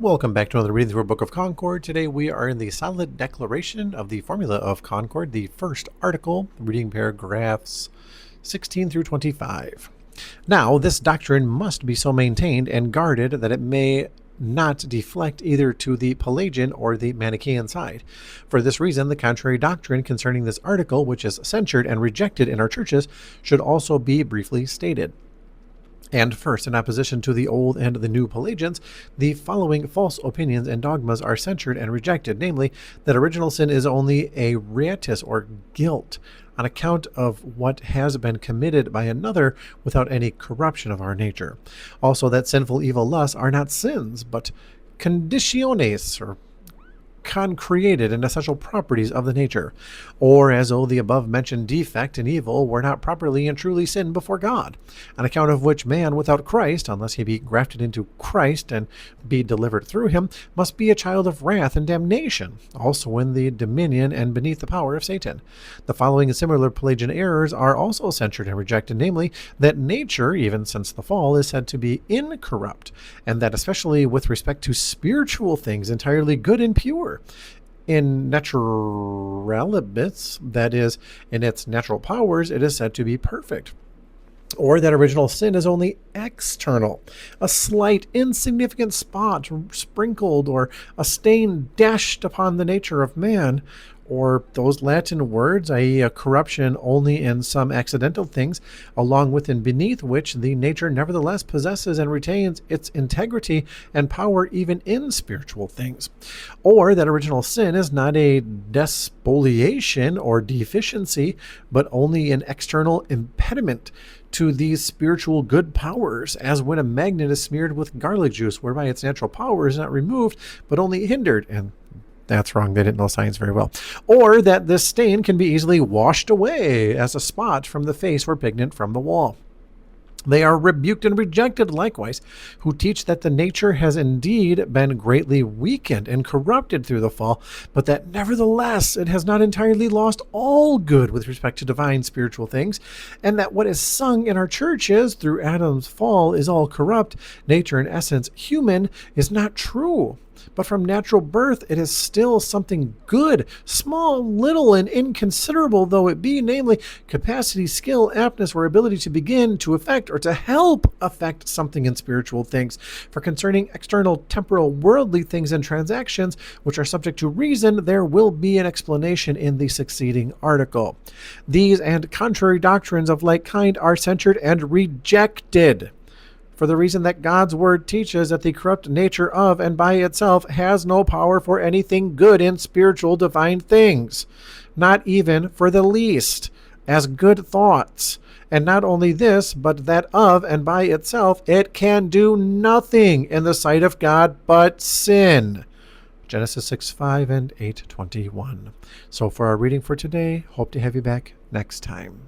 Welcome back to another reading through Book of Concord. Today we are in the solid declaration of the formula of Concord, the first article, reading paragraphs 16 through 25. Now, this doctrine must be so maintained and guarded that it may not deflect either to the Pelagian or the Manichaean side. For this reason, the contrary doctrine concerning this article, which is censured and rejected in our churches, should also be briefly stated. And first, in opposition to the old and the new Pelagians, the following false opinions and dogmas are censured and rejected, namely, that original sin is only a riatus or guilt on account of what has been committed by another without any corruption of our nature. Also, that sinful evil lusts are not sins, but conditiones, or concreated and essential properties of the nature, or as though the above-mentioned defect and evil were not properly and truly sin before God, on account of which man without Christ, unless he be grafted into Christ and be delivered through him, must be a child of wrath and damnation, also in the dominion and beneath the power of Satan. The following and similar Pelagian errors are also censured and rejected, namely, that nature, even since the fall, is said to be incorrupt, and that especially with respect to spiritual things entirely good and pure. In naturalibus, that is, in its natural powers, it is said to be perfect. Or that original sin is only external, a slight, insignificant spot sprinkled or a stain dashed upon the nature of man, or those Latin words, i.e. a corruption only in some accidental things, along with and beneath which the nature nevertheless possesses and retains its integrity and power even in spiritual things. Or that original sin is not a despoliation or deficiency, but only an external impediment to these spiritual good powers, as when a magnet is smeared with garlic juice, whereby its natural power is not removed, but only hindered. And that's wrong. They didn't know science very well. Or that this stain can be easily washed away as a spot from the face or pigment from the wall. They are rebuked and rejected likewise, who teach that the nature has indeed been greatly weakened and corrupted through the fall, but that nevertheless it has not entirely lost all good with respect to divine spiritual things, and that what is sung in our churches through Adam's fall is all corrupt, nature in essence human, is not true. But from natural birth it is still something good, small, little, and inconsiderable though it be, namely capacity, skill, aptness, or ability to begin, to effect, or to help affect something in spiritual things. For concerning external, temporal, worldly things and transactions, which are subject to reason, there will be an explanation in the succeeding article. These and contrary doctrines of like kind are censured and rejected, for the reason that God's word teaches that the corrupt nature of and by itself has no power for anything good in spiritual divine things, not even for the least, as good thoughts. And not only this, but that of and by itself it can do nothing in the sight of God but sin. Genesis 6:5 and 8:21. So for our reading for today, hope to have you back next time.